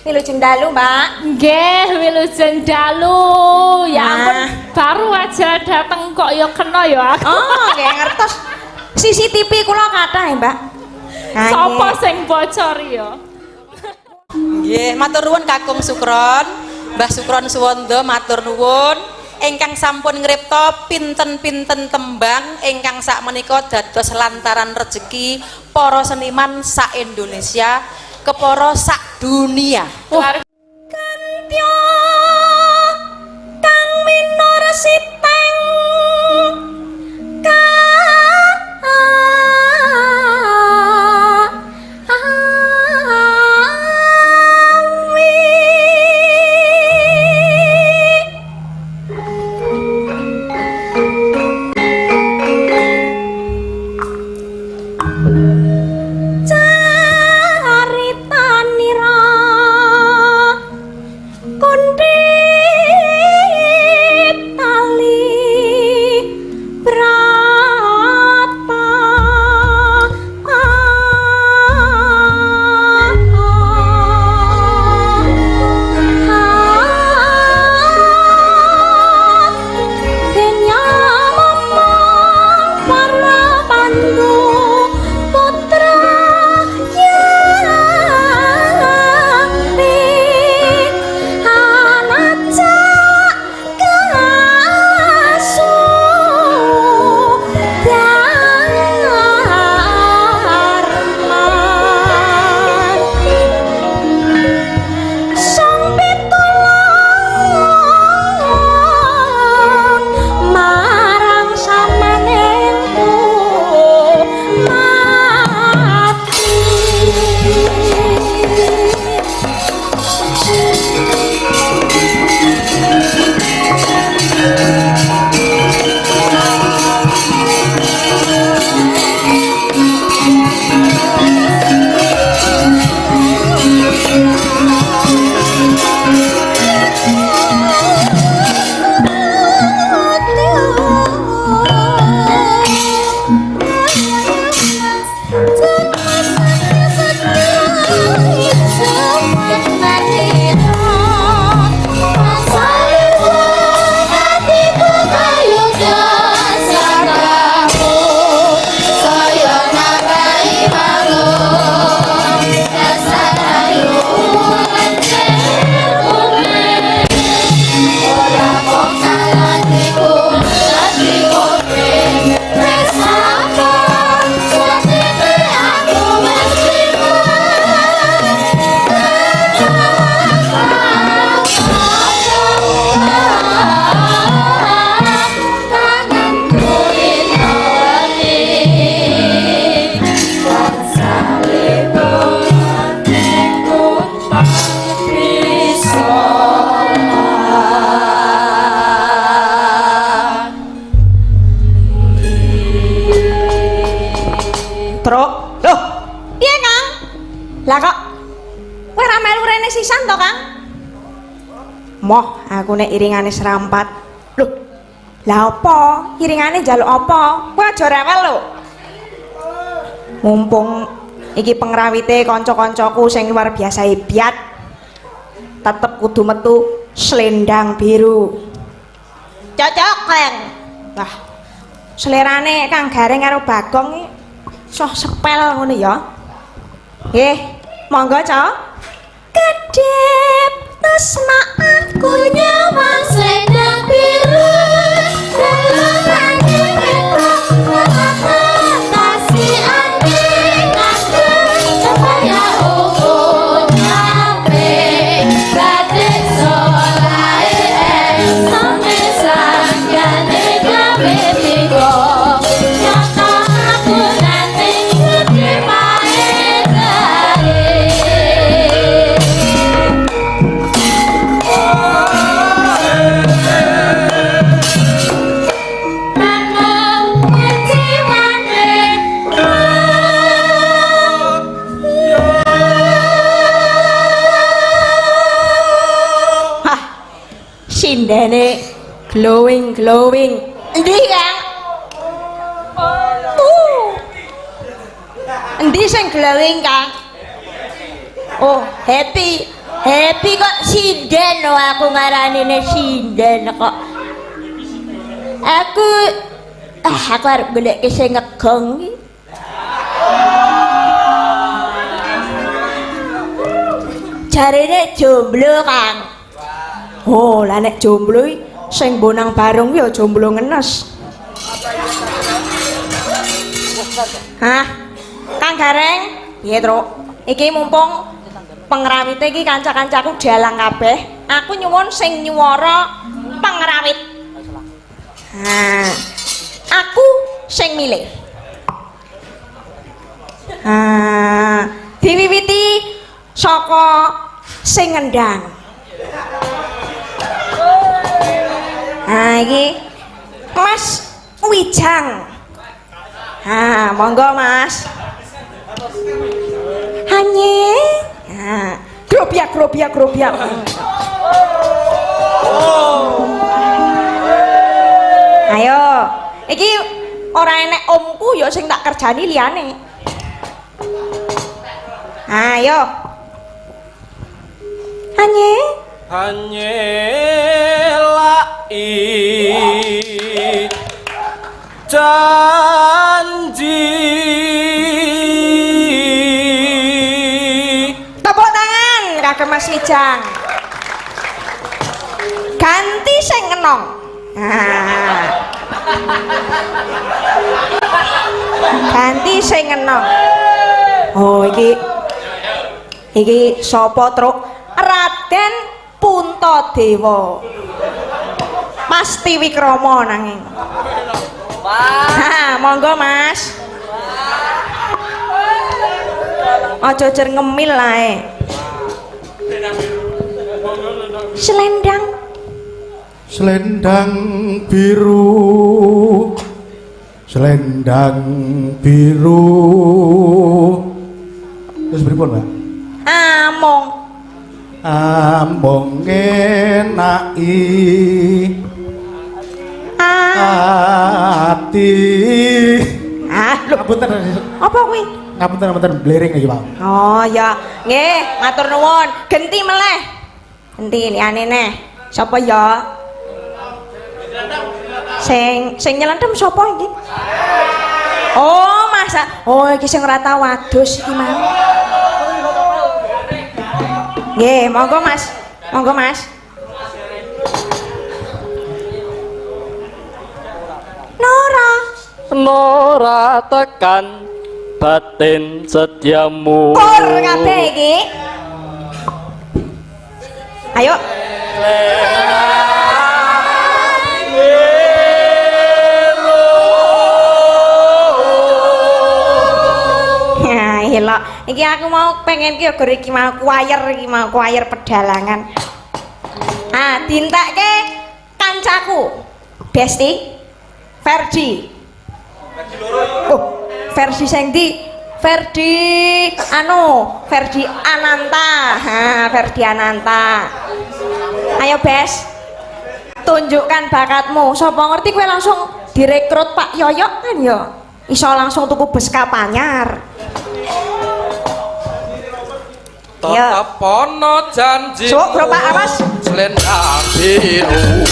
Wilujeng dalu, Mbak. Nggih, wilujeng dalu. Ya ampun, baru aja dateng kok ya kena ya aku. Oh, nggih ngertos. CCTV kula kathah, Mbak. Sopo sing bocor ya? Nggih, matur nuwun Kakung Sukron. Mbah Sukron Suwondo matur nuwun. Ingkang sampun ngripta pinten-pinten tembang ingkang sakmenika dados lantaran rejeki para seniman sak Indonesia kepara sak dunia. Kantya kang minor siteng moh aku nek iringane serampat. Loh, lah apa? Iringane njaluk apa? Kowe aja rewel lho. Mumpung iki pengrawite kanca-kancaku sing luar biasa hebat, tetep kudu metu selendang biru. Cocok, Kang. Wah, selerane Kang Gareng karo Bagong iki soh sepel ngono ya. Nggih, monggo, Cok. Kedip tresna aku nyawang selendang biru dalam fantasi aneh ngandung supaya ukur nyampe batik solai sampai sanggane gawe tigo nyata aku nanti ngerti pae dari sindene glowing endi Kang? Endi sing glowing Kang? Oh, happy. Happy kok sinden lho aku ngaranine sinden kok. Aku arep golek sing ngegong iki. Jarene jomblo, Kang. Oh, lah nek jomblo iki sing bonang bareng ya jomblo ngenes. Hah? Kang Gareng, piye, Truk? Iki mumpung pengrawite iki kanca-kancaku dalang kabeh, aku nyuwun sing nyuwara pengrawit. Nah, aku sing milih. Diwiwiti saka sing ngendang. Iki Mas Wijang. Monggo Mas. Hanye. Grobiak. Ayo, iki ora enek omku ya sing tak kerjani liyane. Ayo. Hanye. Lai janji. Tepuk tangan kagem Mas Wijang. Ganti sing enong. Ganti sing enong. Oh iki sapa, Truk? Raden Puntadewa. Pasti Wikrama nanging. Monggo Mas. Aja jer ngemil lae. Selendang biru, selendang biru. Terus pripun, Mbak? Among ngenaki ati. Ngapunten. Apa kuwi? Ngapunten blering iki, Pak. Oh ya, nggih, matur nuwun. Genti meleh. Genti liyane neh. Sapa ya? Sing nyelendem sapa iki? Oh, masa. Oh, iki sing ora tau wadus iki mau. Nggih, monggo Mas. Monggo Mas. Nora tekan batin setiamu. Kur kabeh iki. Ayo. Elok. Iki aku mau pengen ki iki mau choir pedalangan. Dintekke kancaku. Besti Ferdi. Oh, versi sing ndi? Ferdi Ananta. Ferdi Ananta. Ayo Bes. Tunjukkan bakatmu. Sapa ngerti kowe langsung direkrut Pak Yoyok kan ya? Iso langsung tuku bus Kapanyar. Tetap ono janji. Cuk, Bro Pak, awas. Selendang biru.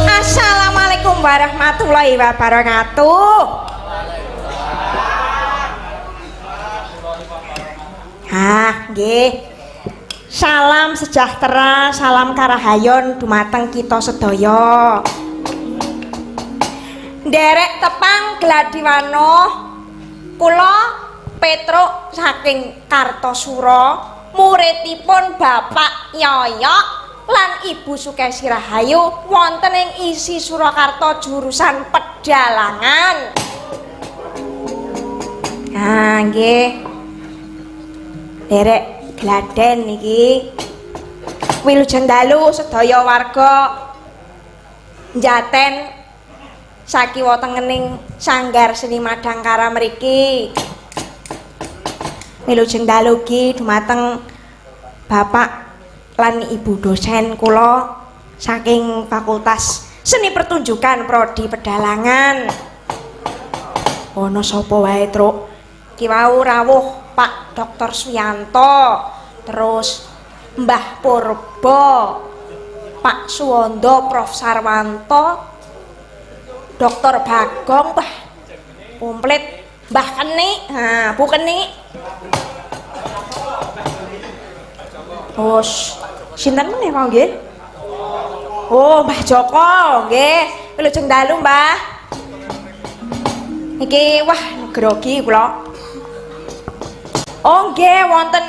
Assalamualaikum warahmatullahi wabarakatuh. Nggih. Salam sejahtera, salam karahayon dumateng kita sedaya. Nderek tepang Gladiwano, kula Petruk saking Kartosura, muridipun Bapak Yoyok lan Ibu Sukesi Rahayu wonten ing isi Surakarta jurusan pedalangan. Nggih. Derek gladen niki. Wilujeng dalu sedaya warga Njaten sakiwa tengening Sanggar Seni Madangkara mriki. Wilujeng dalu ki dumateng Bapak lan Ibu dosen kula saking Fakultas Seni Pertunjukan Prodi Pedalangan. Ana sapa wae, Truk? iki wau rawuh Pak Dr. Suyanto, terus Mbah Purba, Pak Suwondo, Prof Sarwanto, Dr. Bagong, bah komplit, Mbah Keni, nah Bu Keni, terus sinten meneh mau nggih? Oh, Mbah Joko, nggih. Wilujeng dalu, Mbah. Iki wah grogi kula. Oh, nggih wonten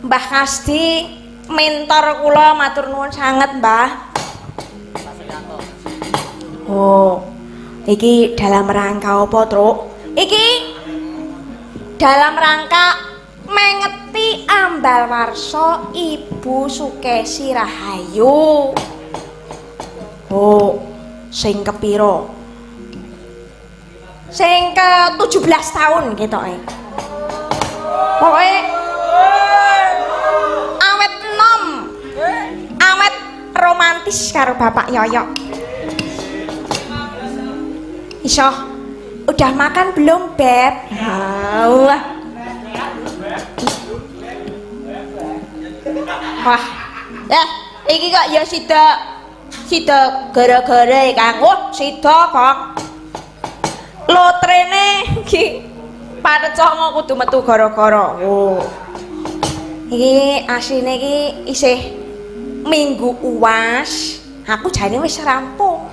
Mbah Kasdi, mentor kula, matur nuwun sanget, Mbah. Oh, iki dalam rangka apa, Truk? Iki dalam rangka mengeti ambal warsa Ibu Sukesi Rahayu. Oh, sing kepiro? Sing ke 17 tahun ketoke. Pokoke awet enom. Awet romantis karo Bapak Yoyok. Iso udah makan belum, Beb? Wah. Wah. Iki kok ya sida gara-gara Kang. Oh, sida kok. Lotrene iki pareca kudu metu gara-gara. Oh. Iki asline iki isih minggu uwas. Aku jane wis rampung.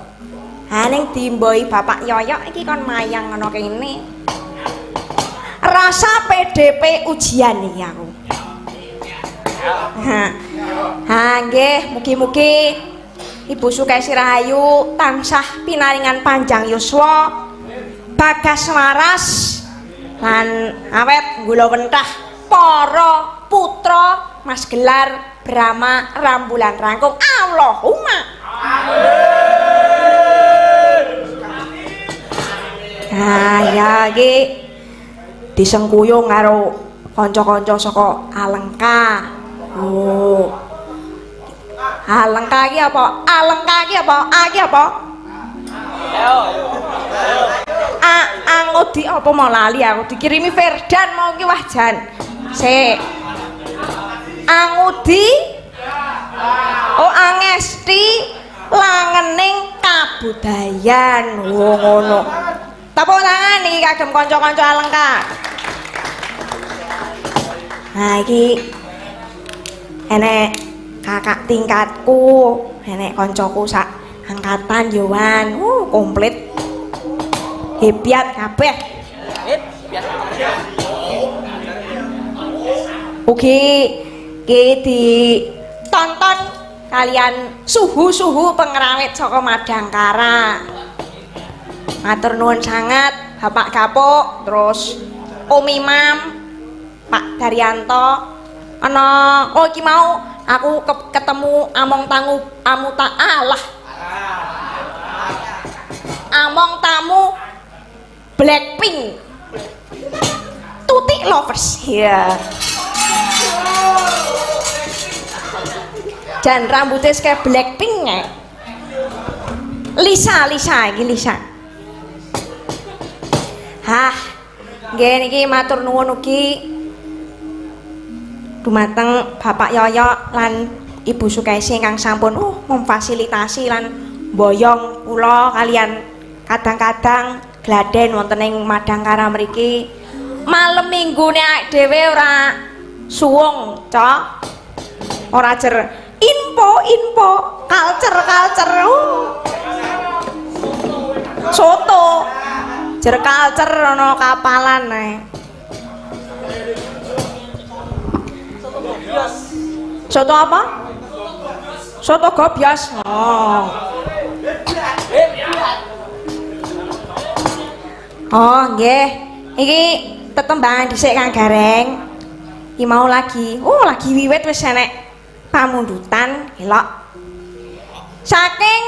Ha ning dimboi Bapak Yoyok iki kon mayang ana kene. Rasa PDP ujian iki aku. Ha nggih, mugi-mugi Ibu Sukesi Rahayu tansah pinaringan panjang yuswa, bagas waras lan awet nggula wentah para putra Mas Gelar Brahma Rambulan Rangkung. Allahumma nah ya iki disengkuyung karo kanca-kanca saka Alengka. Oh. Alengka iki apa? Alengka iki apa? Iki apa? Angudi apa mau lali aku dikirimi Ferdan mau ki wah jan. Sik. Angudi. Oh, angesti langening kabudayan. Oh ngono. Tepuk tangan iki kagem kanca-kanca Alengka. Nah iki enek kakak tingkatku, enek koncoku sak angkatan Yowan, komplit hebat kabeh. Ugi ditonton kalian suhu-suhu pengrawit saka Madangkara. Matur nuwun sangat Bapak Gapuk, terus Om Imam, Pak Daryanto. Ana oh iki mau aku ketemu among tamu Blackpink, Tuti Lovers ya. Dan rambutnya kayak Blackpink ya. Lisa iki Lisa. Hah, nggih niki matur nuwun ugi dumateng Bapak Yoyok lan Ibu Sukesi ingkang sampun memfasilitasi lan boyong kula kalian kadang-kadang gladen wonten ing Madangkara mriki. Malem minggune awake dhewe ora suwung, Cok. Ora jer info culture. Soto. Jer culture ana kapalan ae. Soto apa? Soto gobyos. Oh, nggih. Iki tetembangan dhisik Kang Gareng. Iki mau lagi wiwit wis enek pamundutan, elok. Saking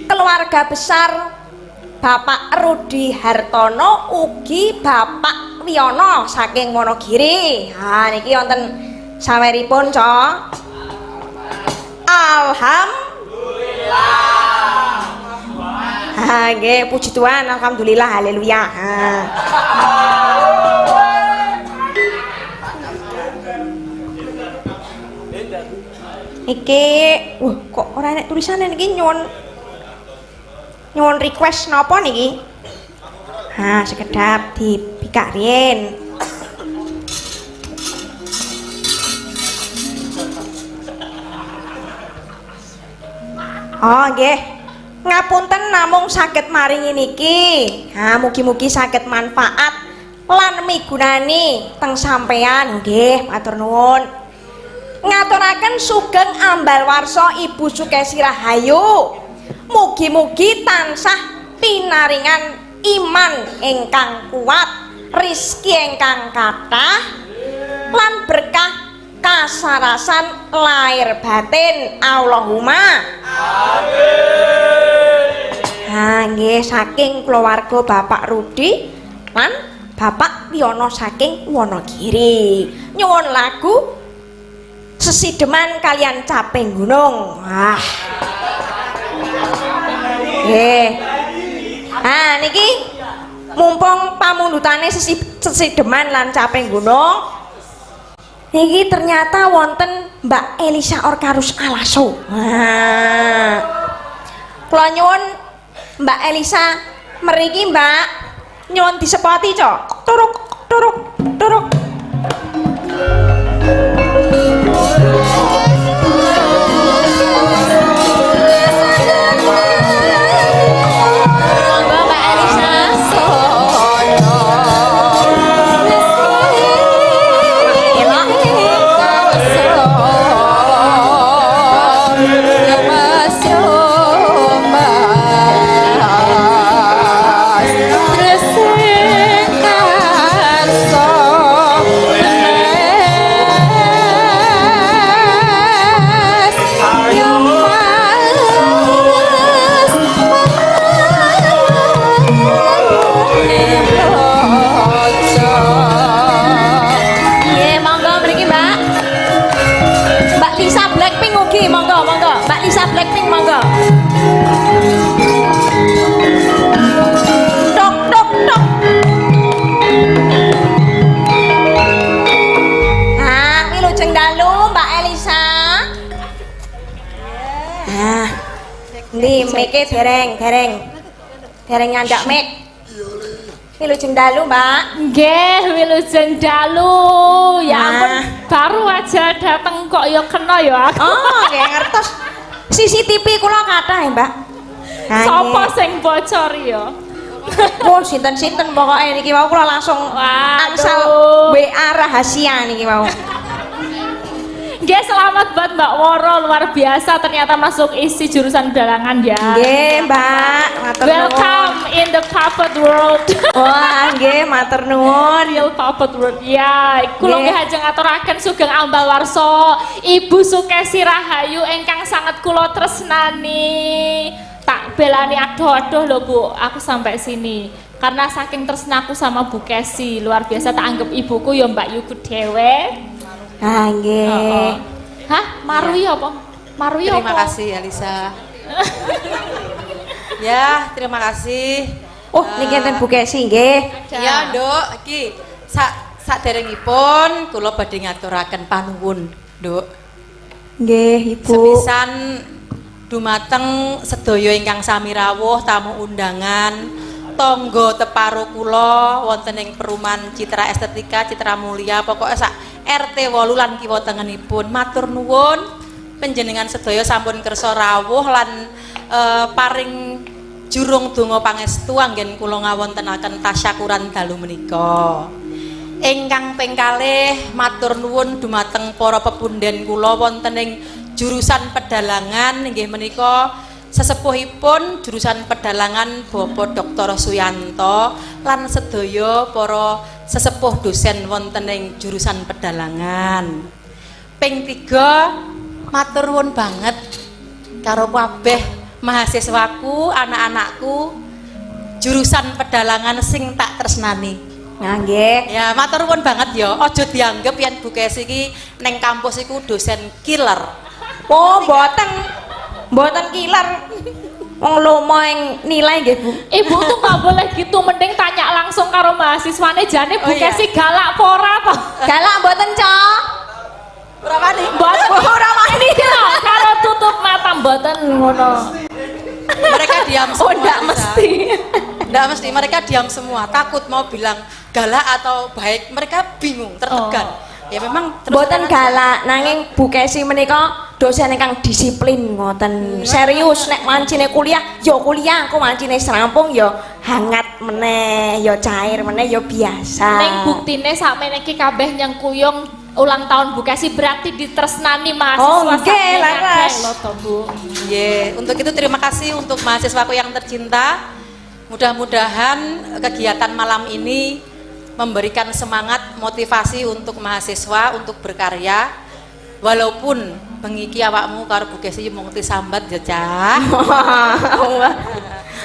keluarga besar Bapak Rudi Hartono ugi Bapak Wiono saking Wonogiri. Ha niki wonten saweripun, Cok. Alhamdulillah. Nggih, puji Tuhan, alhamdulillah, haleluya. Iki, kok ora enek tulisane niki nyuwun request napa niki? Sekedap dibikak riyen. Oh nggih. Ngapunten namung saged maringi niki. Mugi-mugi saged manfaat lan migunani teng sampean nggih, matur nuwun. Ngaturaken sugeng ambal warsa Ibu Sukesi Rahayu. Mugi-mugi tansah pinaringan iman ingkang kuat, rizki ingkang kathah lan berkah kasarasan lahir batin. Allahumma amin. Nggih, saking keluarga Bapak Rudi lan Bapak Wiono saking Wonogiri nyuwun lagu Sesideman kalian Caping Gunung. Nggih. Niki mumpung pamundutane Sesideman lan Caping Gunung, niki ternyata wonten Mbak Elisa Orkarus Alaso. Kula nyuwun Mbak Elisa mriki Mbak, nyuwun disepoti cok. Turuk turuk turuk. Mike dereng nyandak mik. Wilujeng dalu, Mbak. Nggih, wilujeng dalu. Ya ampun, baru aja dateng kok ya kena ya aku. Oh, nggih ngertos. CCTV kula kathah ya, Mbak. Sopo sing bocor ya? Sinten-sinten pokoke niki wau kula langsung angsal WA rahasia niki wau. Nggih, selamat buat Mbak Woro, luar biasa ternyata masuk isi jurusan pedalangan ya. Nggih, Mbak, matur nuwun. Welcome in the puppet world. Wah, nggih, matur nuwun. Real puppet world. Ya, kula nggih ajeng ngaturaken sugeng ambal warsa Ibu Sukesi Rahayu ingkang sangat kula tresnani. Tak belani adoh-adoh lho Bu, aku sampai sini. Karena saking tresnaku sama Bu Kesi, luar biasa tak anggap ibuku ya Mbak Yuku dhewe. Nggih. Hah? Marui apa? Marui apa? Terima kasih Elisa. Ya, terima kasih. Niki enten Bu Kesi nggih. Ya, Nduk, iki saderengipun kula badhe ngaturaken panuwun, Nduk. Nggih, Ibu. Sepisan dumateng sedaya ingkang sami rawuh, tamu undangan, tangga teparo kula wonten ing Perumahan Citra Estetika Citra Mulia, pokoke sak RT 8 lan kiwa tengenipun matur nuwun panjenengan sedaya sampun kersa rawuh lan paring jurung donga pangestu anggen kula ngawontenaken tasyakuran dalu menika. Ingkang ping kalih matur nuwun dumateng para pepundhen kula wonten ing jurusan pedalangan inggih menika sesepuhipun jurusan pedalangan Bapak Dr. Suyanto lan sedaya para sesepuh dosen wonten ing jurusan pedalangan. Ping 3 matur nuwun banget karo kabeh mahasiswaku, anak-anakku jurusan pedalangan sing tak tresnani. Nggih. Ya, matur nuwun banget ya. Aja dianggep yen Bu Kesi iki ning kampus iku dosen killer. Oh, mboten. Mboten killer. wong lomo yang nilai nggih Bu. Ibu tuh nggak boleh gitu, mending tanya langsung karo mahasiswane jane Bu Oh, iya. Kesi galak apa ora to? Galak mboten, Cok. Ora wani. Mboten ora wani lho, karo tutup mata mboten ngono. Mereka diam Oh, semua. ndak Lisa. mesti. Nggak mesti, mereka diam semua, takut mau bilang galak atau baik, mereka bingung, tertekan. Ya memang terus Mboten terang aja. galak, nanging Bu Kesi menika dosen ingkang disiplin ngoten. Serius nek mancine kuliah, ya kuliah, aku mancine serampung ya hangat meneh, ya cair meneh, ya biasa. Ning buktine sakmene iki kabeh nyengkuyung ulang tahun Bu Kesi berarti ditresnani mahasiswa Oh, nggih, laras. lho to Bu. Ye, untuk itu terima kasih untuk mahasiswaku yang tercinta. Mudah-mudahan kegiatan malam ini memberikan semangat, motivasi untuk mahasiswa untuk berkarya. Walaupun pengiki awakmu karo Bu Kesi mung sambat ya Cah.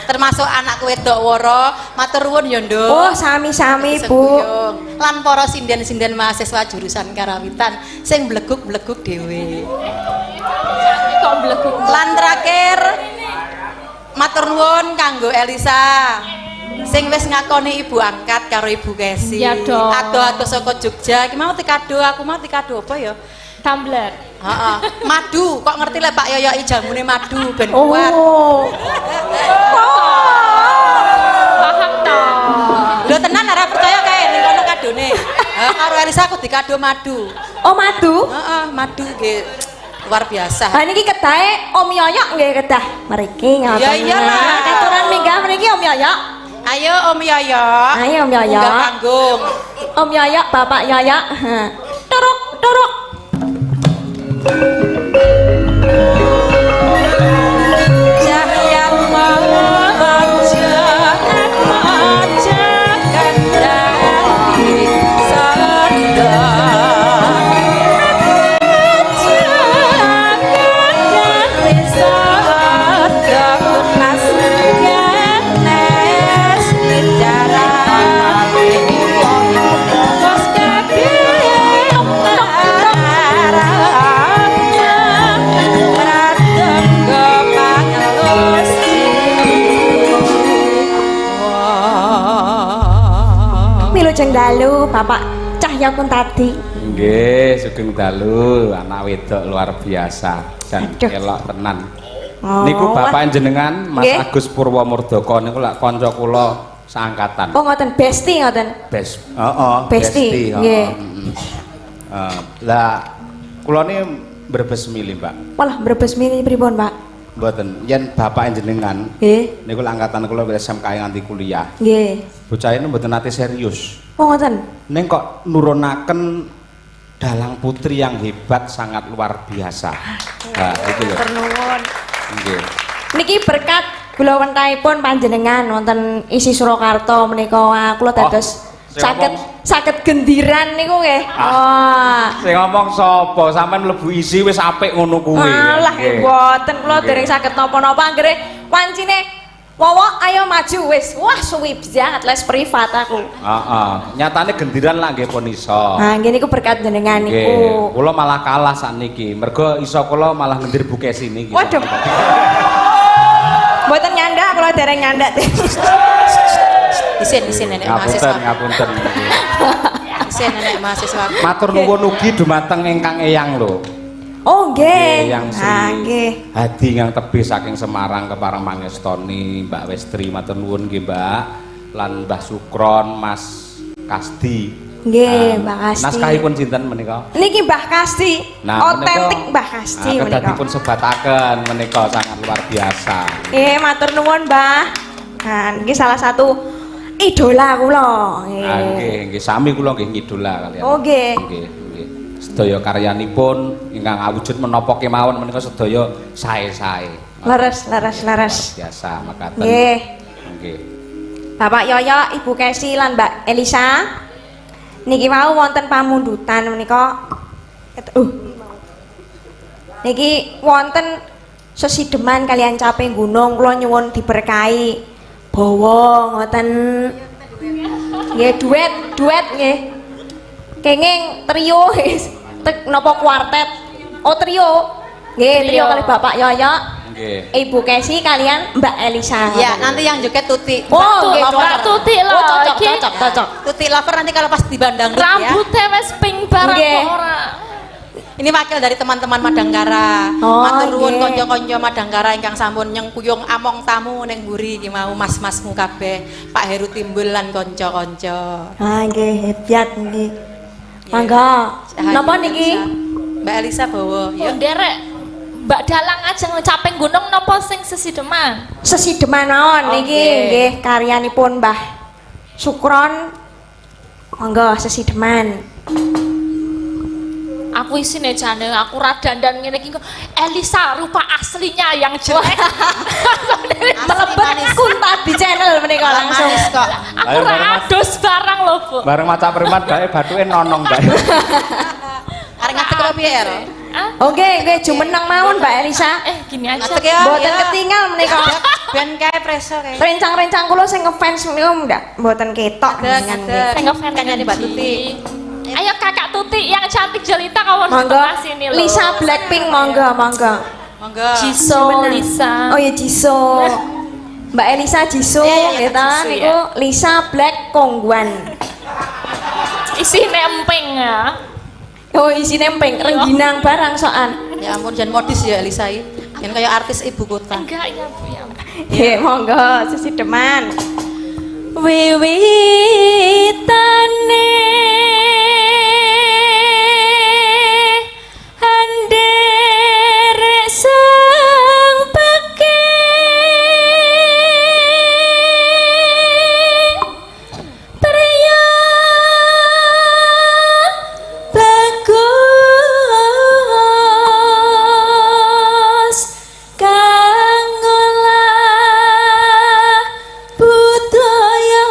Termasuk anak wedok woro, matur nuwun ya Nduk. Oh, sami-sami Bu. Seguyung. Lan para sinden-sinden mahasiswa jurusan Karawitan sing bleguk-bleguk dhewe. Kok mlebu. Lan terakhir matur nuwun kanggo Elisa sing wis ngakoni ibu angkat karo Ibu Kesi. Ya dong. Ado-ado saka Jogja. Iki mau tikado, aku mau tikado apa ya? Tumbler. Heeh. Madu, kok ngerti lek Pak Yoyoki jamune madu ben kuat. Oh. Paham to. Lho tenan ora percaya kae ning kono kadone. Karo Elisa aku dikado madu. Oh, madu. Heeh, madu nggih luar biasa. Ah niki kedahe Om Yoyok nggih kedah. Mriki ngoten. Ya iyalah. Katuran minggah mriki Om Yoyok. Ayo Om Yoyo. Ayo Om Yoyo. Munggah panggung. Om Yoyok, Bapak Yoyok. Turuk, turuk. Cahaya malam jangan majakan dari Wilujeng dalu Bapak Cahya Kuntadi. Nggih, sugeng dalu, anak wedok luar biasa dan Aduh. elok tenan. Oh, Niku bapak jenengan Mas Nggih. Agus Purwomurdaka niku lak kanca kula seangkatan. Oh ngoten besti ngoten. Heeh, Besti, heeh. nggih. Lah kula ni Brebes milih, Mbak. Walah Brebes mini pripun, Pak? Mboten, yen bapak jenengan Nggih. niku lak angkatan kula wis SMK nganti kuliah. Nggih. Bocah ini mboten nate serius. Oh ngoten. Neng kok nurunaken dalang putri yang hebat sangat luar biasa. Nah, itu loh. Nuwun. Nggih. Niki berkat kula wentahipun panjenengan wonten isi Surakarta menika kula dados sing saged gendiran niku nggih. Wah. Sing ngomong sapa? Sampeyan mlebu isi wis apik ngono kuwi. Alah Nggih. mboten kula Nggih. dereng saged napa-napa anggere wancine Wowo ayo maju wis. Wah suwi banget les privat aku. Heeh. Nyatane gendiran lah nggih pun iso. Nah, nggih niku berkat jenengan Nggih. niku. Kula malah kalah sakniki. Mergo iso kula malah ngendir Bu Kesi niki. Waduh. Mboten nyandak kula dereng nyandak. Isin nenek mahasiswa. Ngapunten. Isin nenek mahasiswa. Matur nuwun ugi dumateng ingkang eyang lho. Oh nggih. Yang Ah nggih. Hadi yang tebih saking Semarang ke Parang Mangestoni, Mbak Westri matur nuwun nggih, Mbak. Lan Mbah Sukron, Mas Kasdi. Nggih, Mbak Kasti. Naskahipun sinten menika? Niki Mbah Kasti. Otentik Mbah Kasti menika. Kedadipun sebataken menika sangat luar biasa. Matur nuwun, Mbah. Nah, niki salah satu idola kula. Nggih, nggih sami kula nggih ngidola kalian. Oh, nggih. Nggih, nggih. Sedaya karyanipun ingkang awujud menapa kemawon menika sedaya sae-sae. Leres. Biasa makaten. Nggih. Nggih. Bapak Yoyo, Ibu Kesi lan Mbak Elisa. Niki mau wonten pamundutan menika. Niki wonten sesideman kalian caping gunung kula nyuwun diberkahi. Bawa ngoten. Nggih duet nggih. Kenging trio napa kuartet. Oh trio. Nggih trio Trio. kali Bapak Yoyo. Nggih. Ibu Kesi kalian Mbak Elisa. Ya, nanti yang joget Tuti. Oh, nggih, Mbak Tuti loh. Oh, cocok, iki cocok, cocok. Tuti lover nanti kalau pas di Bandang ya. Rambutnya wes pink barang Nggih. kok ora. Ini wakil dari teman-teman Madangkara. Oh, Matur nuwun nggih. kanca-kanca Madangkara ingkang sampun nyengkuyung among tamu ning mburi iki mau mas-masmu kabeh. Pak Heru Timbul lan kanca-kanca. Ah, nggih, hebat nggih. Mangga. Napa niki? Mbak Elisa bawa. Ya Ya. nderek. Mbak Dalang aja ngecapeng gunung napa sing sesideman? Sesideman mawon niki Oke. nggih karyanipun Mbah Sukron. Monggo sesideman. Aku isine jane aku ra dandan ngene iki kok Elisa rupa aslinya yang jelek. Melebet kunta di channel menika langsung. Manis kok. Aku Ayo, ra bareng, Mas. adus barang lho, Bu. Bareng maca primat bae bathuke nonong bae. Arek ngadeg karo piye, Er? Ah, Oke, nggih jumeneng mawon Mbak Elisa. gini aja. Ngadeg ya. Mboten ya. ketinggal menika. Ben kae preso kae. Rencang-rencang kula sing ngefans niku ndak mboten ketok. Ngadeg, ngadeg. Saya ngefans Kanyane Mbak Tuti. Ayo Kakak Tuti yang cantik jelita kawan Monggo. sini loh. Lisa Blackpink monggo, monggo. Monggo. Jisoo Lisa. Oh ya Jisoo. Mbak Elisa Jisoo Iya, iya, nggih ta Jisoo, niku Lisa Black Kongguan. Isine emping ya. Oh isine emping rengginang barang soan. Ya ampun jangan modis ya Elisa iki. Yang kayak artis ibu kota. Enggak ya Bu ya. Nggih monggo sesideman. Wiwitane anderek sang peke priya bagus kang ngolah budaya.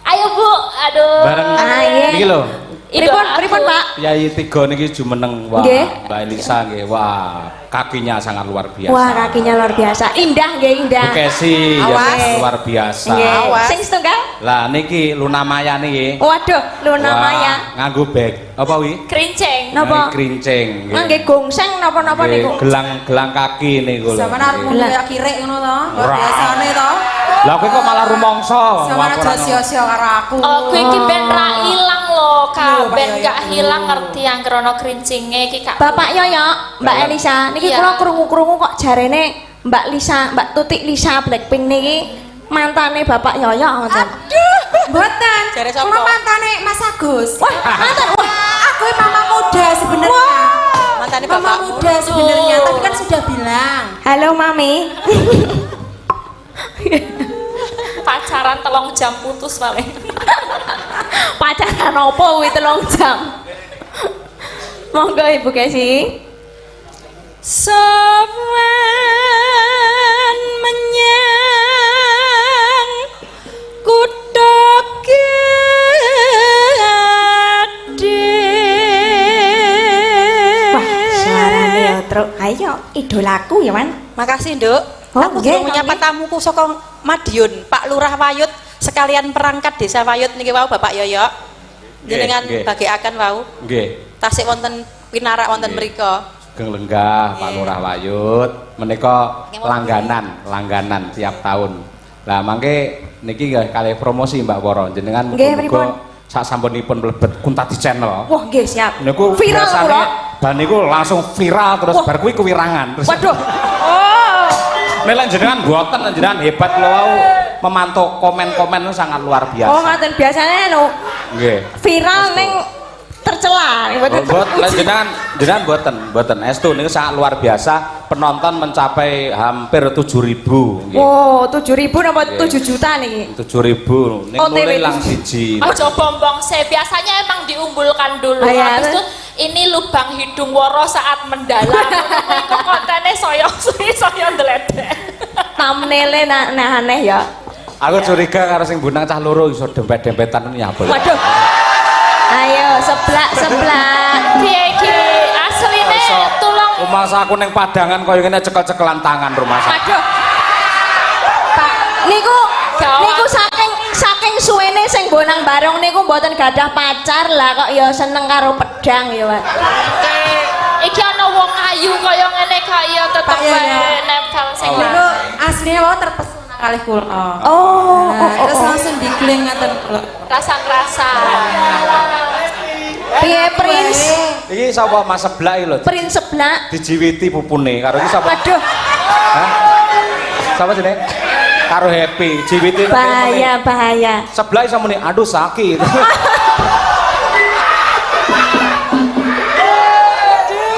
Ayo Bu, aduh. Bareng Ah, iya. niki lho. Pripun pripun Pak? Yayi tiga niki jumeneng wah Nggih. Mbak Elisa nggih wah kakinya sangat luar biasa. Wah kakinya luar biasa. Indah nggih indah. Bu Kesi ya Awas. luar biasa. Nggih. Awas. Sing setunggal? Lah niki Luna Maya niki. Waduh, Luna Wah, Maya. nganggo bag apa wi? Kerincing. Napa? Krincing. nggih. Ngangge gongseng napa-napa Nggih, niku. gelang kaki niku lho. Sampeyan arep nggih. kaya kirek ngono to. Ora. Biasane to. Lah kowe kok malah rumangsa. Sampeyan Wah, aja sia-sia karo aku. Oh, gue iki ben ra ilang lho, Kak. Lho, Ben Pak gak Yoyo. hilang ngerti yang krono kerincinge iki, Kak. Bapak Yoyo, Mbak Iya. Elisa, niki Iya. kula krungu-krungu kok jarene Mbak Lisa, Mbak Tutik Lisa Blackpink niki mantane Bapak Yoyo ngoten. Mboten. Jare sapa? Kula mantane Mas Agus. Wah, mantan. Wah, Aku mama muda sebenarnya. Mantane Mama bapakmu. muda sebenarnya, tapi kan sudah bilang. halo Mami. Pacaran telung jam putus paling. Pacaran opo kuwi 3 jam. Monggo Ibu Kesi. Sowan menyang kutha gedhe. Wah, suarane ya truk. Ayo, idolaku ya, Man. Makasih, Nduk. Oh, Aku nggih, durung menyapa nggih. tamuku saka Madiun, Pak Lurah Wayut sekalian perangkat Desa Wayut niki wau Bapak Yoyo. Jenengan nggih. bagikaken wau. Nggih. Tasik wonten pinarak wonten Nggih. mriku. Sugeng lenggah Pak Nggih. Lurah Wayut menika langganan tiap tahun. Lah mangke niki nggih kalih promosi Mbak Woro jenengan Nggih, pripun? muga-muga sak sampunipun mlebet Kuntadi Channel. Wah, nggih siap. Niku Viral biasane kula. ban niku langsung viral terus Wah. bar kuwi kewirangan. Terus Waduh. Oh. nek jenengan mboten jenengan hebat kula wau memantau komen-komen itu sangat luar biasa. Oh, ngaten biasanya anu Nggih. viral ning tercela. Mboten Lah jenengan mboten estu niku sangat luar biasa. Penonton mencapai hampir 7.000 nggih. Oh, 7.000 napa Nggih. 7 juta niki? 7.000 ning OTW. mulai ilang siji. Aja bombong se, biasanya emang diumbulkan dulu. Ah, iya, Habis itu terus? ini lubang hidung Woro saat mendalam. Iku kontennya soyo ndeledek. Thumbnail-e aneh ya. Aku curiga karo sing bunang cah loro iso dempet-dempetan ini apa ya? Waduh. Ayo seblak. Piye iki? Asline tulung Rumah aku neng Padangan koyo ngene cekel-cekelan tangan rumah saya. Waduh. Pak, niku Gawat. saking suwene sing bonang bareng niku mboten gadah pacar lah kok ya seneng karo pedang ya, Pak. Iki ana wong ayu kaya ngene kaya tetep Pak Yoyo. wae nempel sing Dulu aslinya wau terpesona kali kula. Oh, Terus langsung digling ngaten kula. rasa-rasa. piye Prince? Iki sapa Mas Seblak iki lho. Prince seblak. Dijiwiti pupune karo iki sapa? Aduh, Hah? Sapa jenenge? Karo Happy, jiwiti bahaya, bahaya. Seblak iso muni, aduh sakit.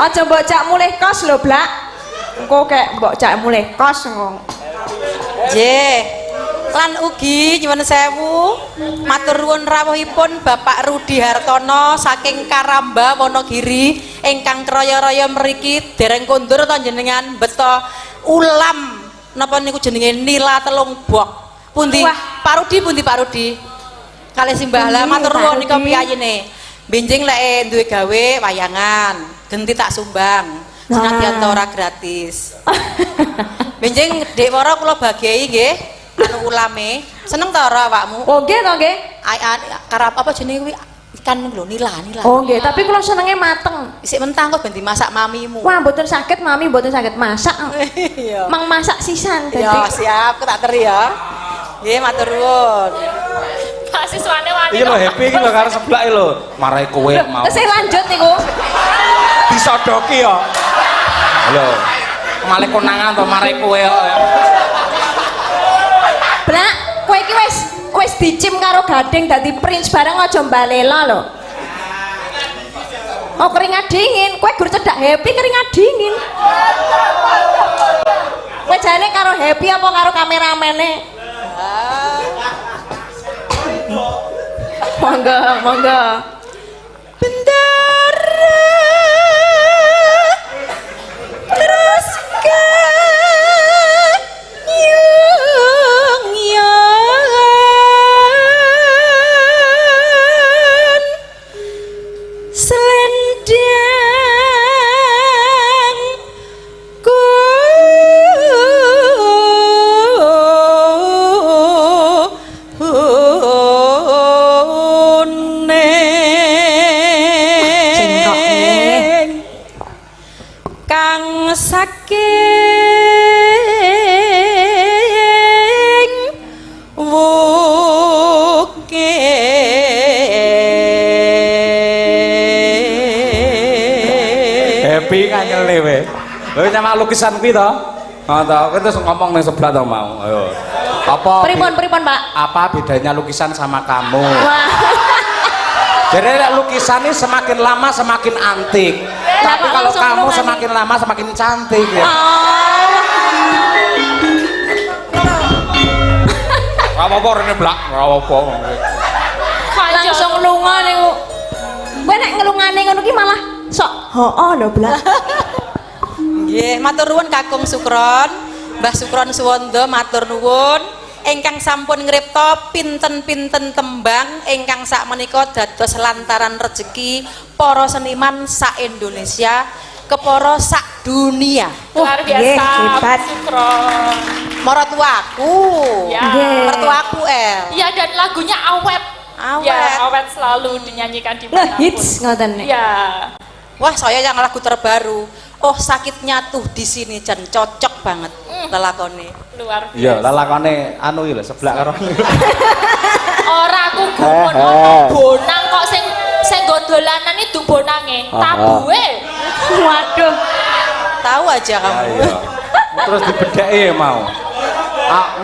Aja mbok cak mulih kos lho, Blak. Engko kek mbok cak mulih kos ngong. Nggih. Lan ugi nyuwun sewu matur nuwun rawuhipun Bapak Rudi Hartono saking Karamba Wonogiri ingkang kraya-raya mriki dereng kondur to jenengan beto ulam napa niku jenenge nila telung bok. Pundi Pak Rudi, pundi Pak Rudi? Kalih Simbah matur nuwun nika piyayene. Benjing lek duwe gawe wayangan, genti tak sumbang. Senadyan to ora gratis. Benjing Dek Wara kula bagiai nggih. Anu ulame seneng ta ora awakmu? Oh nggih to nggih. Karap apa jenenge kuwi ikan lho nila. Oh nggih, tapi kula senenge mateng. Isik mentang kok ben dimasak mamimu. Wah, mboten sakit mami, mboten sakit masak. Iya. Mang masak sisan Ya dadi. siap, aku tak teri ya. Nggih matur nuwun. Mahasiswane wani. Iki lho Happy iki lho karo Seblak iki lho. Marai kowe mau. Terus lanjut niku. Disodoki ya. Lho. Malah konangan to marai kowe kok. Blak, kowe iki wis dicim karo Gading dadi Prince bareng aja mbalela lho. Oh keringat dingin, kowe gur cedak Happy keringat dingin. Kowe jane karo Happy apa karo kameramene? Monggo, monggo. Bendera teruskan yung selendang kuning kang saking Happy nganyele we. Lho nyamak lukisan kuwi to? Oh to, kowe terus ngomong ning Seblak to mau. Ayo. Apa Pripun, Pak? apa bedanya lukisan sama kamu? Wah. Jadi lukisan ini semakin lama semakin antik. Tapi kok kalau langsung kamu ngelungan semakin lama semakin cantik ya. Apa-apa rene Blak, apa-apa. Langsung lunga niku. Kowe nek ngelungane ngono ki malah sok hoo lho, Blak. Nggih, matur nuwun Kakung Sukron, Mbah Sukron Suwondo matur nuwun ingkang sampun ngripta pinten-pinten tembang ingkang sakmenika dados lantaran rejeki para seniman sak Indonesia kepara sak dunia. Luar nggih, biasa. hebat. Sukron. Mertuaku. Ya. Nggih. Mertuaku Iya dan lagunya awet. Awet. Ya, awet selalu dinyanyikan di Nah, manapun. hits ngoten nih. Iya. Wah, saya yang lagu terbaru. Oh, sakitnya tuh di sini Jan cocok banget lelakone. Luar biasa. Iya, lalakane anu iki lho Seblak karo. Ora aku gumun ono bonang kok sing nggo dolanan itu bonange. Tabuhe. Waduh. Tahu aja kamu. Iya. Terus dibedheki ya mau.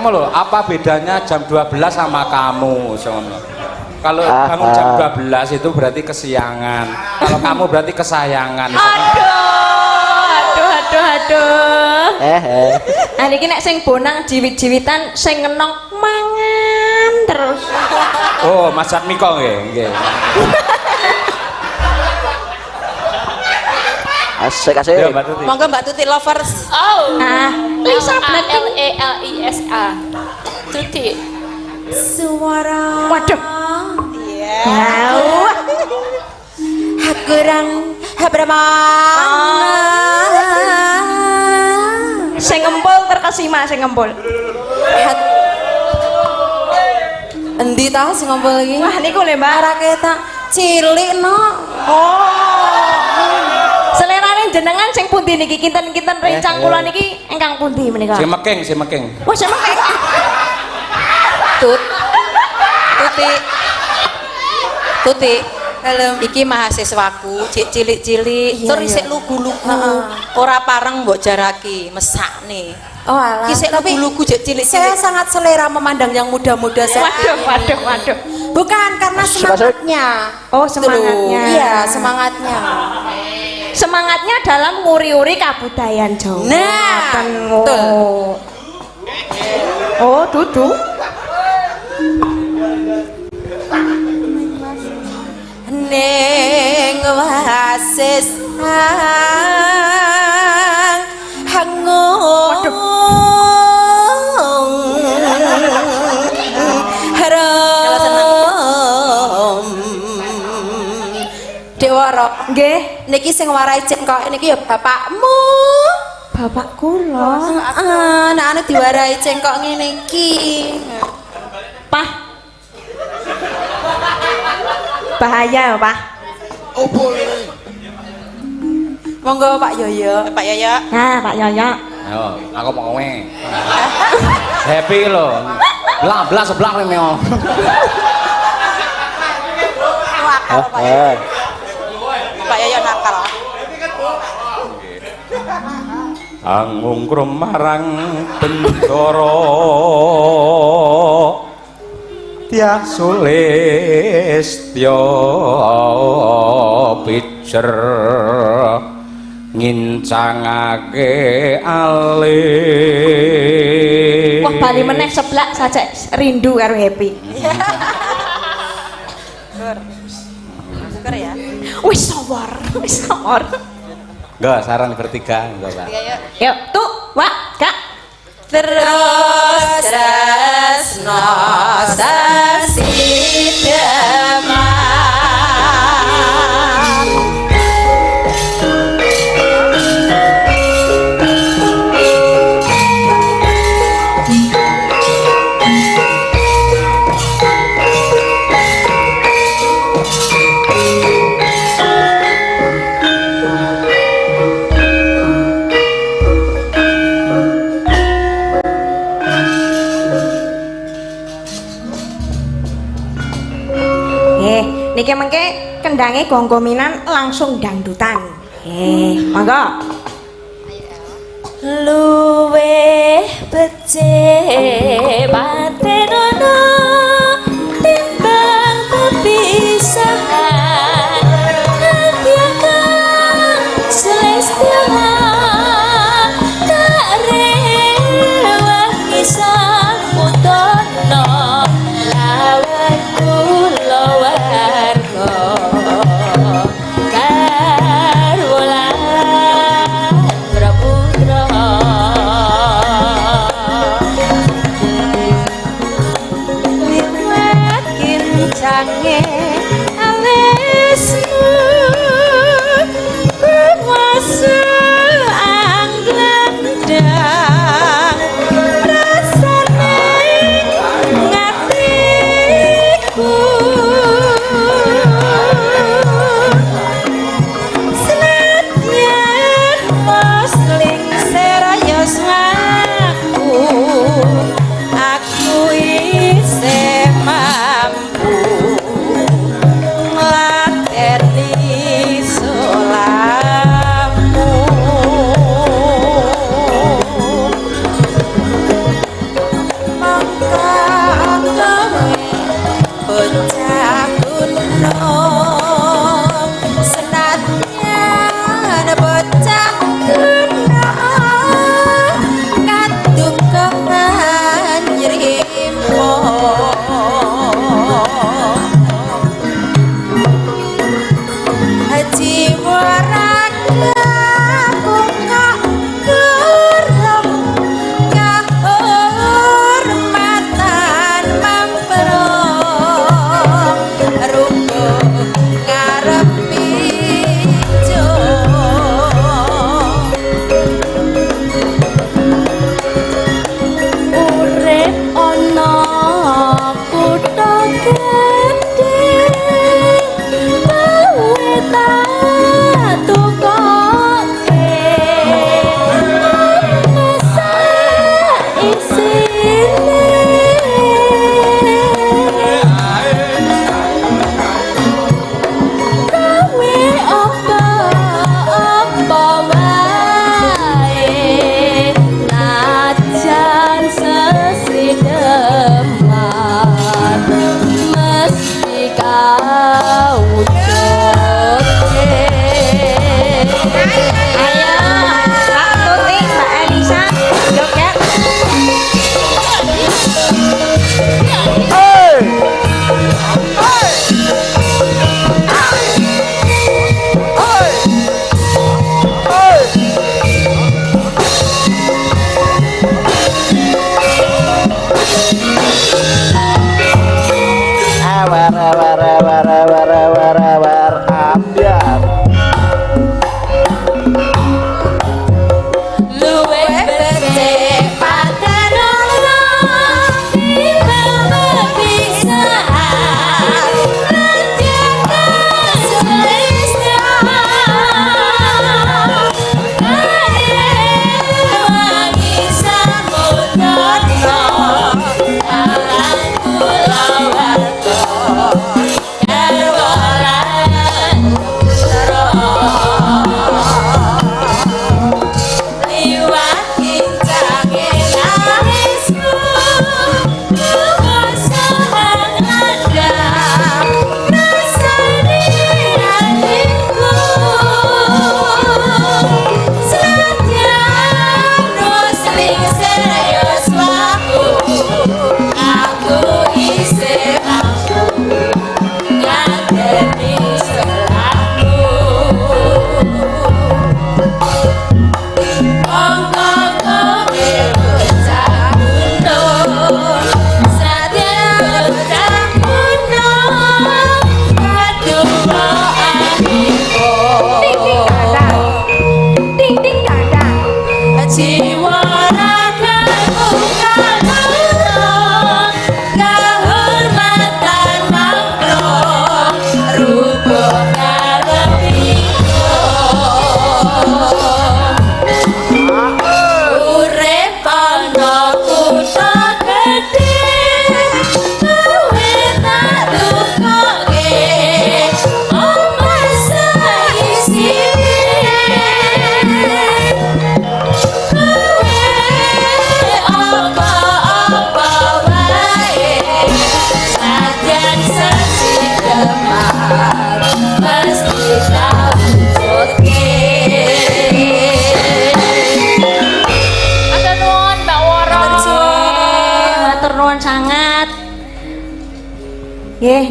Ngono lho, apa bedanya jam 12 sama kamu? Ngono. Kalau bangun jam 12 itu berarti kesiangan. Kalau kamu berarti kesayangan. Aduh. Ah niki nek sing bonang jiwit-jiwitan sing ngenong mangan terus. Oh, Mas Miko nggih. Asik. Ya, Mbak Tuti. Monggo Mbak Tuti lovers. Oh. Ah, Lisa Blackpink. Lisa. Tuti. Suara. Waduh. Iya. Hakurang Sing ngempul terkesima sing ngempul. Endi ta sing ngompol iki? Wah niku lho Mbak. Ora ketok cilik no. Oh. Selerane Panjenengan sing pundi niki kinten-kinten rencang kula niki ingkang pundi menika? Si meking, si meking. Wah, sama kayak Tuti. Halo. Iki mahasiswaku, cik cilik-cilik, tur isik lugu-lugu. Ora pareng mbok jaraki, mesakne. Oh alah. Iki sik Tapi lugu-lugu cik saya cilik-cilik. sangat selera memandang yang muda-muda seperti ini. waduh. Bukan karena semangatnya. Oh, semangatnya. Iya, semangatnya. Semangatnya dalam nguri-uri kabudayaan Jawa. Nah, Ngoten, betul. Oh, dudu. Ning wasis hangung haram Dewara Nggih, niki sing warai cengkok niki ya bapakmu bapak kula. nek anu diwarai cengkok ngene iki Pah. Bahaya, Pak. monggo Pak Yoyo Pak Yoyo. Nah, Pak Yoyo. Ayo, aku mau kowe. Happy lho. Belah sebelah rene. Pak Yoyo nakal. Anggung marang bendoro Tiah Sulistyo pijer ngincangake alih. Wah, bali meneh seblak saja rindu karo Happy. Syukur ya. Wis sawar, wis sawar. Enggak, saran bertiga enggak, Pak. Yuk, tuh, Wak, Kak. terus tresno sasideman Niki mengke kendange gonggominan langsung dangdutan. Monggo. luweh becik patenono timbang pepisahan ngatiakan selestia tak rewah kisah mutono lawan kula warga karwolan praputra liwat kincange awesmu kuwasa angglandang rasane ngatiku senadyan mosling serayos ngaku aku isih mampu nglateni solamu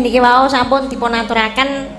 niki wau sampun dipun aturaken